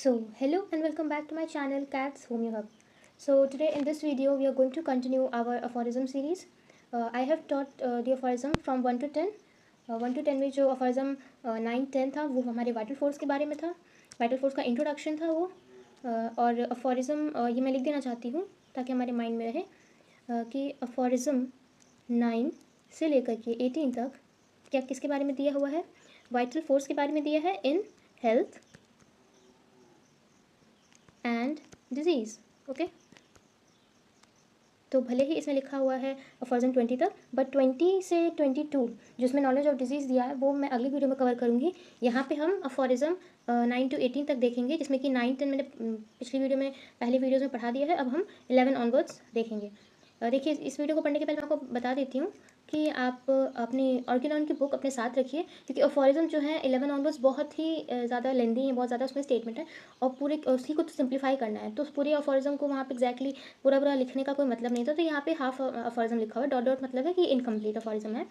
Hello and welcome back to my channel Cats Homeo Hub. Today in this video we are going to continue our aphorism series. I have taught the aphorism from 1 to 10. 1 to 10 में जो aphorism 9 10 था वो हमारे vital force के बारे में था. Vital force का इंट्रोडक्शन था वो. और aphorism ये मैं लिख देना चाहती हूँ ताकि हमारे माइंड में रहे कि aphorism 9 से लेकर के 18 तक क्या किसके बारे में दिया हुआ है. वाइटल फोर्स के बारे में दिया है इन हेल्थ एंड डिजीज़. ओके, तो भले ही इसमें लिखा हुआ है अफॉर्जन 20 तक, बट 20 से 22 जिसमें नॉलेज ऑफ डिजीज़ दिया है वो मैं अगली वीडियो में कवर करूँगी. यहाँ पे हम अफॉरिज्म 9 to 18 तक देखेंगे, जिसमें कि 9 10 मैंने पिछली वीडियो में पहली वीडियोज़ में पढ़ा दिया है. अब हम 11 ऑनवर्ड्स देखेंगे. देखिए, इस वीडियो को पढ़ने के पहले मैं आपको बता देती हूँ कि आप अपनी ऑर्गेनॉन की बुक अपने साथ रखिए, क्योंकि अफॉरिज्म जो है 11 ऑनवर्ड्स बहुत ही ज़्यादा लेंदी है, बहुत ज़्यादा उसमें स्टेटमेंट है और पूरे उसी को तो सिंप्लीफाई करना है. तो उस पूरे अफॉरिज्म को वहाँ पे एग्जैक्टली पूरा पूरा लिखने का कोई मतलब नहीं था. तो यहाँ पे हाफ अफॉरिज्म लिखा हुआ है, डॉट डॉट मतलब है कि इनकम्प्लीट अफॉरिज्म है.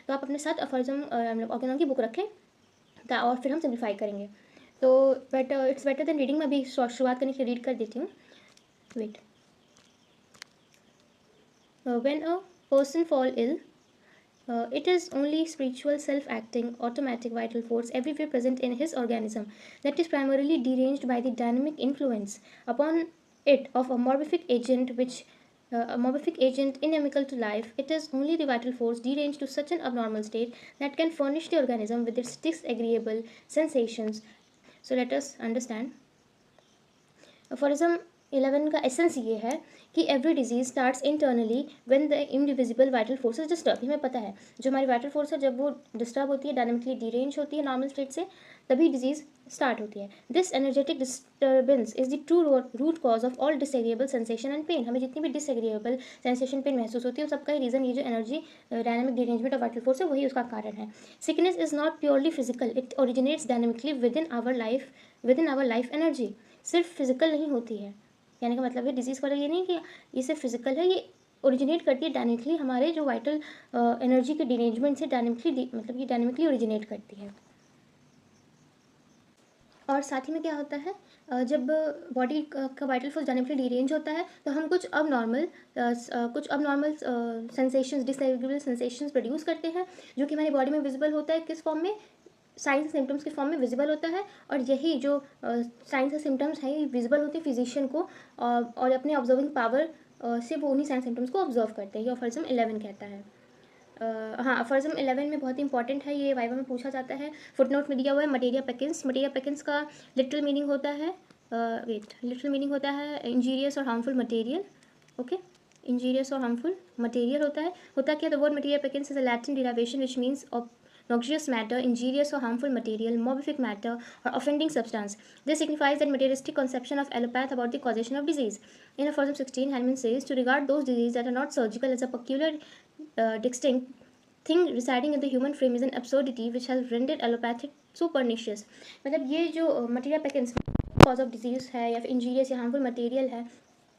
तो आप अपने साथ अफॉरिज्म ऑर्गेनॉन की बुक रखें और फिर हम सिंप्लीफाई करेंगे. तो but it's better than reading. मैं अभी शुरुआत करने के लिए रीड कर देती हूँ. Wait. When a person fall ill, it is only spiritual, self-acting, automatic vital force everywhere present in his organism that is primarily deranged by the dynamic influence upon it of a morbific agent a morbific agent inimical to life. It is only the vital force deranged to such an abnormal state that can furnish the organism with its disagreeable sensations. So let us understand. Aphorism 11 का essence ये है कि every disease starts internally when the indivisible vital force is disturb. हमें पता है जो हमारी vital force है जब वो डिस्टर्ब होती है, डायनामिकली डिरेंज होती है नॉर्मल स्टेट से, तभी डिजीज स्टार्ट होती है. This energetic disturbance is the true root cause of all disagreeable sensation and pain. हमें जितनी भी डिसएग्रीएबल सेंसेशन पेन महसूस होती है उस सबका रीज़न ये जो energy dynamic derangement of vital force है, वही उसका कारण है. Sickness is not purely physical, it originates dynamically within our life energy. सिर्फ फिजिकल नहीं होती है, कहने का मतलब है डिजीज़ का ये नहीं कि ये सिर्फ फिजिकल है, ये ओरिजिनेट करती है डायनेमिकली हमारे जो वाइटल एनर्जी के डिरेंजमेंट से डायनेमिकली, मतलब ये डायनेमिकली ओरिजिनेट करती है. और साथ ही में क्या होता है, जब बॉडी का वाइटल फोर्स डायनेमिकली डिरेंज होता है तो हम कुछ अब normal sensations, disagreeable sensations produce करते हैं, जो कि हमारी बॉडी में विजिबल होता है. किस फॉर्म में? साइंस सिम्टम्स के फॉर्म में विजिबल होता है. और यही जो साइंस और सिम्टम्स हैं ये विजिबल होते हैं फिजिशियन को, और अपने ऑब्जर्विंग पावर से वो उन्हीं साइंस सिम्टम्स को ऑब्जर्व करते हैं. ये अफॉरिज्म 11 कहता है. हाँ, अफॉरिज्म 11 में बहुत इंपॉर्टेंट है, ये वाइवा में पूछा जाता है. फुटनोट में दिया हुआ है मटेरिया पेकिंस. मटेरिया पेकिंस का लिटरल मीनिंग होता है लिटरल मीनिंग होता है इंजीरियस और हार्मफुल मटेरियल. ओके, इंजीरियस और हार्मफुल मटेरियल होता क्या? The word materia peccans is a Latin derivation which means noxious matter, injurious or harmful material, morbific matter, or offending substance. This signifies that materialistic conception of allopath about the causation of disease. In Aphorism 16, Hahnemann says to regard those diseases that are not surgical as a peculiar, distinct thing residing in the human frame is an absurdity which has rendered allopathic so pernicious. मतलब ये जो materia पेकेंस cause of disease है या फिर injurious या harmful material है,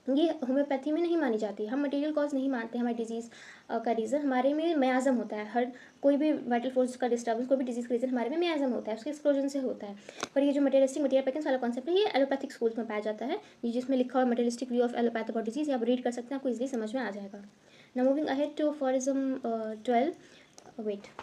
ये homeopathy में नहीं मानी जाती. हम मटेरियल कॉज नहीं मानते हमारी डिजीज़ का रीज़न. हमारे में मियाज़म होता है. हर कोई भी वाइटल फोर्स का डिस्टर्बेंस, कोई भी डिजीज़ का रीज़न हमारे में मियाज़म होता है, उसके एक्सप्लोजन से होता है. पर ये जो मटेरियलिस्टिक मटेरियल पेकेंस वाला कॉन्सेप्ट है ये एलोपैथिक स्कूल्स में पाया जाता है. ये जिसमें लिखा हुआ materialistic view of allopath about disease, आप रीड कर सकते हैं, आपको इजीली समझ में आ जाएगा. Now moving ahead to aphorism 12. Wait.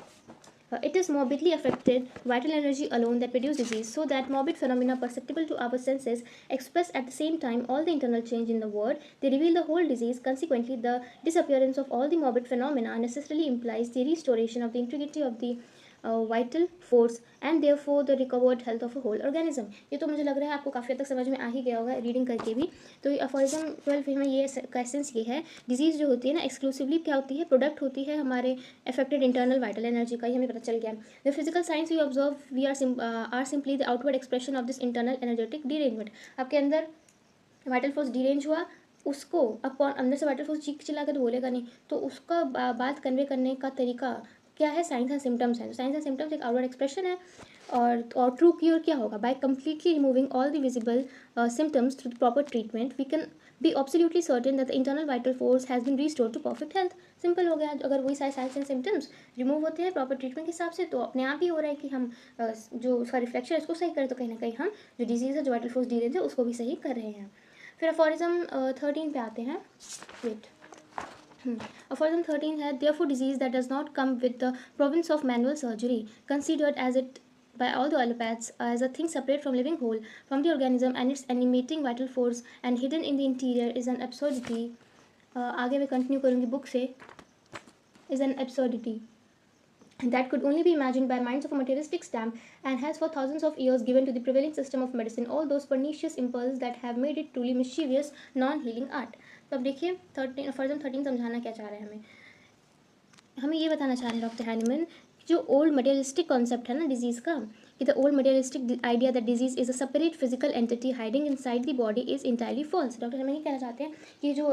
It is morbidly affected vital energy alone that produce disease, so that morbid phenomena perceptible to our senses express at the same time all the internal change in the word. They reveal the whole disease. Consequently, the disappearance of all the morbid phenomena necessarily implies the restoration of the integrity of the vital force and therefore the recovered health of a whole organism. ये तो मुझे लग रहा है आपको काफ़ी हद तक समझ में आ ही गया होगा रीडिंग करके भी. तो ये अफॉरिज्म 12 में ये का एसेंस ये है, डिजीज़ जो होती है ना एक्सक्लूसिवली क्या होती है, प्रोडक्ट होती है हमारे अफेक्टेड इंटरनल वाइटल एनर्जी का. ये हमें पता चल गया. The physical signs we observe we are simply the outward expression of this internal energetic derangement. आपके अंदर वाइटल फोर्स डिरेंज हुआ, उसको अब अंदर से वाइटल फोर्स चीख चिल्ला कर तो बोलेगा नहीं, तो उसका बात कन्वे करने का तरीका क्या है? साइंस एंड सिम्टम्स है. साइंस एंड सिम्टम्स एक आउटवर्ड एक्सप्रेशन है और ट्रू क्योर क्या होगा? By completely removing all the visible symptoms through the proper treatment we can be absolutely certain that the internal vital force has been restored to perfect health. Simple हो गया। अगर वही सारे science and symptoms remove होते हैं proper treatment के हिसाब से, तो अपने आप ही हो रहा है कि हम जो उसका रिफ्लेक्शन है उसको सही करें, तो कहीं ना कहीं हम जो डिजीज़ है, जो वाइटल फोर्स डिजीज है, उसको भी सही कर रहे हैं। फिर अफोरिज्म 13 पे आते हैं। वेट, Aphorism 13 है, therefore disease that does not come with the province of manual surgery, considered as it by all the allopaths as a thing separate from living whole, from the organism and its animating vital force and hidden in the interior is an absurdity. आगे मैं continue करूँगी book से। is an absurdity that could only be imagined by minds of a materialistic stamp and has for thousands of years given to the prevailing system of medicine all those pernicious impulses that have made it truly mischievous non-healing art. तो अब देखिए 13 फॉर्जम 13 समझाना क्या चाह रहे हैं हमें ये बताना चाह रहे हैं डॉक्टर हैनीमैन, जो ओल्ड मटेरियलिस्टिक कॉन्सेप्ट है ना डिजीज़ का, कि the old materialistic idea that disease is a separate physical entity hiding inside the body is entirely false. Doctor Hahnemann ये कहना चाहते हैं कि जो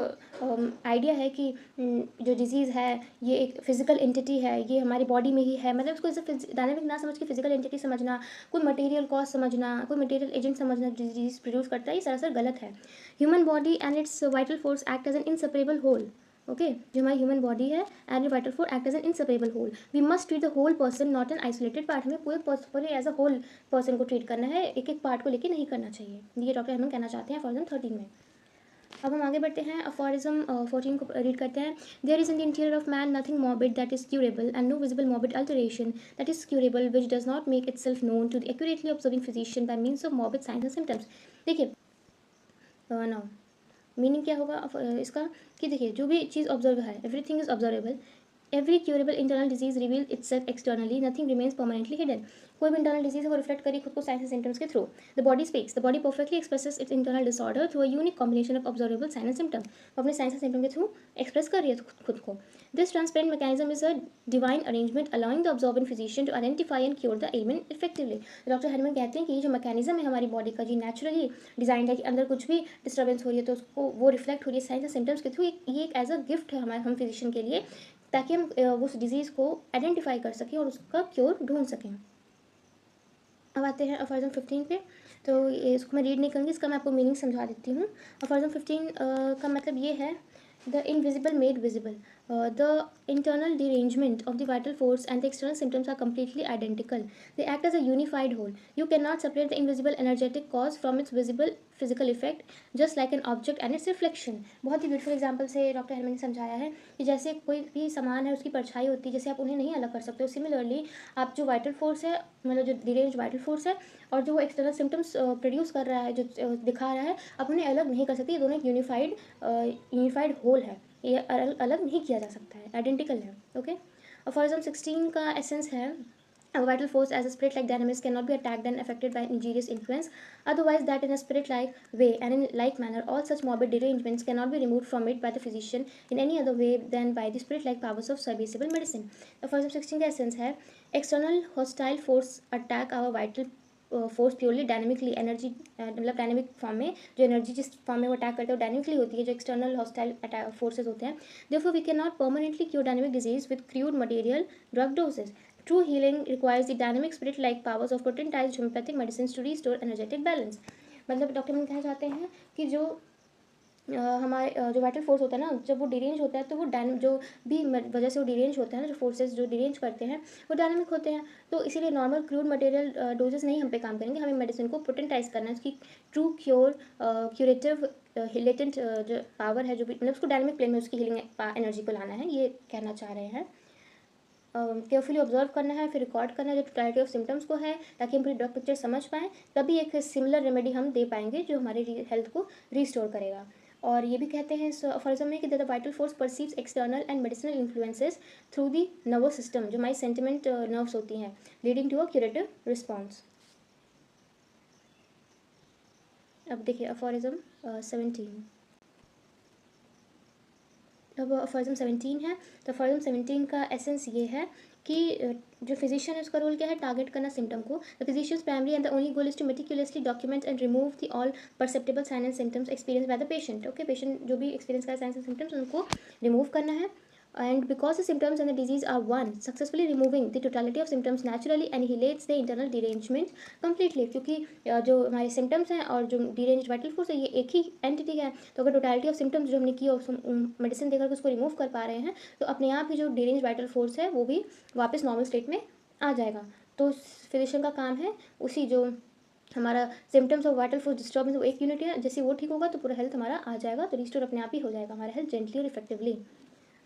आइडिया है कि जो डिजीज़ है ये एक फिजिकल एंटिटी है, ये हमारी बॉडी में ही है, मतलब इसको इसे डायनेमिक ना समझ के फिजिकल एंटिटी समझना, कोई मटेरियल कॉज समझना, कोई मटेरियल एजेंट समझना डिजीज प्रोड्यूस करता है, ये सरासर गलत है। Human body and its vital force act as an inseparable whole. Okay, जो हमारी ह्यूमन बॉडी है and vital force act as an inseparable whole. We must treat the whole person not an isolated part. हमें पूरे as a whole person को treat करना है, एक एक पार्ट को लेकर नहीं करना चाहिए। ये डॉक्टर हेमन कहना चाहते हैं अफॉरिज्म 13 में। अब हम आगे बढ़ते हैं, अफॉरिज्म 14 को रीड करते हैं। There is in the interior of man nothing morbid that is curable and no visible morbid alteration that is curable which does not make itself known to the accurately observing physician by means of morbid signs and symptoms. देखिए now meaning क्या होगा इसका, कि देखिए जो भी चीज़ observe है, everything is observable, every curable internal disease reveal itself externally, nothing remains permanently hidden. कोई भी इंटरनल डिजीज है वो रिफ्लेक्ट करी खुद को साइंस सिम्टम्स के through. The body speaks, the body perfectly expresses its internal disorder through a unique combination of observable sign and symptom. वो अपने साइंस सिम्टम के थ्रू एक्सप्रेस कर रही है खुद को। This transparent mechanism is a divine arrangement allowing the observing physician to identify and cure the element effectively. Doctor Hahnemann कहते हैं कि ये जो मैकेनिज्म है हमारी बॉडी का, जी नेचुरली डिजाइंड है कि अंदर कुछ भी डिस्टर्बेंस हो रही है तो उसको वो रिफ्लेक्ट हो रही है साइंस एंड सिम्टम्स के थ्रू। ये एक एज अ गिफ्ट है हमारे हम फिजिशियन के लिए, ताकि हम उस डिज़ीज़ को आइडेंटिफाई कर सकें और उसका क्योर ढूंढ सकें। अब आते हैं अफॉरिज्म 15 पे। तो इसको मैं रीड नहीं करूँगी, इसका मैं आपको मीनिंग समझा देती हूँ। अफॉरिज्म 15 का मतलब ये है, the invisible made visible, the internal derangement of the vital force and the external symptoms are completely identical. They act as a unified whole. You cannot separate the invisible energetic cause from its visible physical effect, just like an object and its reflection. बहुत ही beautiful example से doctor Hellman ने समझाया है कि जैसे कोई भी सामान है उसकी परछाई होती है, जैसे आप उन्हें नहीं अलग कर सकते हो, सिमिलरली आप जो वाइटल फोर्स है, मतलब जो डिरेंज वाइटल फोर्स है और जो वो एक्सटर्नल सिम्टम्स प्रोड्यूस कर रहा है, जो दिखा रहा है, आप उन्हें अलग नहीं कर सकते। ये दोनों एक यूनिफाइड होल है, ये अलग नहीं किया जा सकता है, आइडेंटिकल है। ओके, अफॉरिज्म 16 का एसेंस है, a vital force as a spirit-like dynamics cannot be attacked and affected by injurious influence, otherwise that in a spirit-like way and in like manner all such morbid derangements cannot be removed from it by the physician in any other way than by the spirit-like powers of serviceable medicine. Aphorism 16 का essence है, external hostile force attack our vital force purely dynamically, energy मतलब dynamic form में, जो energy जिस form में वो attack करते हैं वो डायनेमिकली होती है, जो एक्सटर्नल हॉस्टाइल फोर्सेज होते हैं। Therefore we can not permanently cure dynamic disease with crude material drug dosage. True healing requires the dynamic spirit-like powers of potentized homeopathic medicines to restore energetic balance. मतलब doctor मन कहना चाहते हैं कि जो हमारे जो वाइटल फोर्स होता है ना, जब वो डिरेंज होता है तो वो जो भी वजह से वो डिरेंज होता है ना, जो फोर्सेस जो डिरेंज करते हैं वो डायनामिक होते हैं। तो इसीलिए नॉर्मल क्रूड मटेरियल डोजेस नहीं हम पे काम करेंगे, हमें मेडिसिन को पोटेंटाइज करना है, उसकी ट्रू क्यूरेटिव लेटेंट जो पावर है, जो भी मतलब उसको डायनामिक प्लेन में उसकी हीलिंग एनर्जी को लाना है, ये कहना चाह रहे हैं। केयरफुली ऑब्जर्व करना है, फिर रिकॉर्ड करना है जो टोटलिटी ऑफ सिम्टम्स को है, ताकि हम पूरी ड्रग पिक्चर समझ पाएँ, तभी एक सिमिलर रेमेडी हम दे पाएंगे जो हमारी हेल्थ को रिस्टोर करेगा। और ये भी कहते हैं इस अफॉरिज्म में कि the vital force perceives external and medicinal influences through the nervous system, जो हमारी सेंटिमेंट नर्व्स होती हैं, leading to a curative response. अब देखिए अफॉरिज्म 17। अब अफॉरिज्म 17 है, तो अफॉरिज्म 17 का एसेंस ये है कि जो फिजिशियन है उसका रोल क्या है, टारगेट करना सिम्टम को। The physician's primary and the only goal is to meticulously document and remove the all perceptible sign and symptoms experience by the patient. Okay, patient जो भी एक्सपीरियंस का साइन एंड सिम्टम्स उनको remove करना है and because the symptoms and the disease are one, successfully removing the totality of symptoms naturally annihilates the internal derangement completely. क्योंकि जो हमारे symptoms हैं और जो deranged vital force है ये एक ही entity है, तो अगर totality of symptoms जो हमने की और मेडिसिन देकर के उसको रिमूव कर पा रहे हैं तो अपने आप ही जो deranged vital force है वो भी वापस नॉर्मल स्टेट में आ जाएगा। तो फिजिशियन का काम है उसी जो हमारा symptoms of vital force disturbance वो एक यूनिट है, जैसे वो ठीक होगा तो पूरा हेल्थ हमारा आ जाएगा, तो रिस्टोर अपने आप ही हो जाएगा हमारा हेल्थ जेंटली और इफेक्टिवली।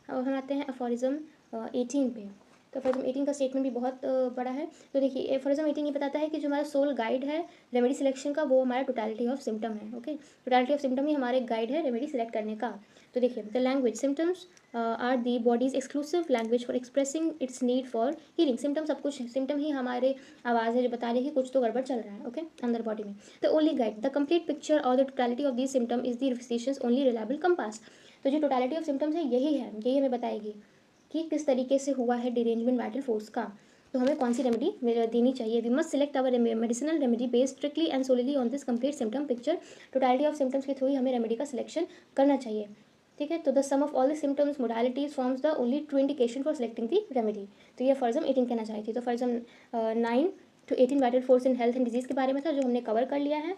अब हम आते हैं अफोरिज्म 18 पे। तो अफोरिज्म 18 का स्टेटमेंट भी बहुत बड़ा है। तो देखिए अफोरिज्म 18 ये बताता है कि जो हमारा सोल गाइड है रेमेडी सिलेक्शन का वो हमारा टोटलिटी ऑफ सिम्टम है। ओके, टोटलिटी ऑफ सिम्टम ही हमारे गाइड है रेमेडी सिलेक्ट करने का। तो देखिए the language symptoms are the body's exclusive language for expressing its need for healing. Symptom सब कुछ, सिम्टम ही हमारे आवाज़ है जो बता रही है कि कुछ तो गड़बड़ चल रहा है। ओके, अंदर बॉडी में। The only guide the complete picture और the totality of this symptom is the physician's only reliable compass. तो जो टोटलिटी ऑफ सिम्टम्स है यही हमें बताएगी कि किस तरीके से हुआ है डिरेंजमेंट वाइटल फोर्स का, तो हमें कौन सी रेमेडी देनी चाहिए। We must select our medicinal remedy based strictly and solely on this complete symptom picture. Totality of symptoms के थ्रू ही हमें रेमेडी का सिलेक्शन करना चाहिए। ठीक है, तो the sum of all the symptoms modalities forms the only true indication for selecting the remedy. तो ये फॉरिज्म 18 कहना चाहिए थी। तो aphorism 9 to 18 vital force in health and disease के बारे में था जो हमने कवर कर लिया है।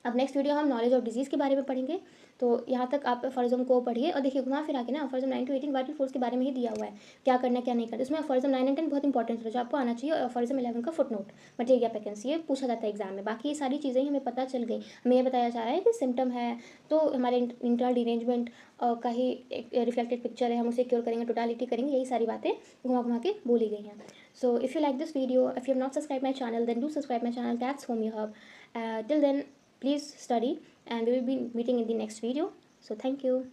अब नेक्स्ट वीडियो हम नॉलेज ऑफ डिजीज़ के बारे में पढ़ेंगे। तो यहाँ तक आप फॉरिज्म को पढ़िए और देखिए घुमा फिरा के ना फॉरिज्म 9 to 18 वाइटल फोर्स के बारे में ही दिया हुआ है, क्या करना क्या नहीं करना। इसमें फॉरिज्म 9 and 10 बहुत इंपॉर्टेंट है जो आपको आना चाहिए, और फॉरिज्म 11 का फुट नोट मटेरिया वैकेंसी ये पूछा जाता है एग्जाम में। बाकी ये सारी चीज़ें ही हमें पता चल गई। हमें ये बताया जा रहा है कि सिम्टम है तो हमारे इंटरनल डिरेंजमेंट का ही रिफ्लेक्टेड पिक्चर है, हम उसे क्योर करेंगे, टोटालिटी करेंगे, यही सारी बातें घुमा घुमा के बोली गई हैं। So if you like this video, if you have not subscribed my channel, then do subscribe my channel, Cats Homey Hub. Till then, please study and we will be meeting in the next video. So thank you.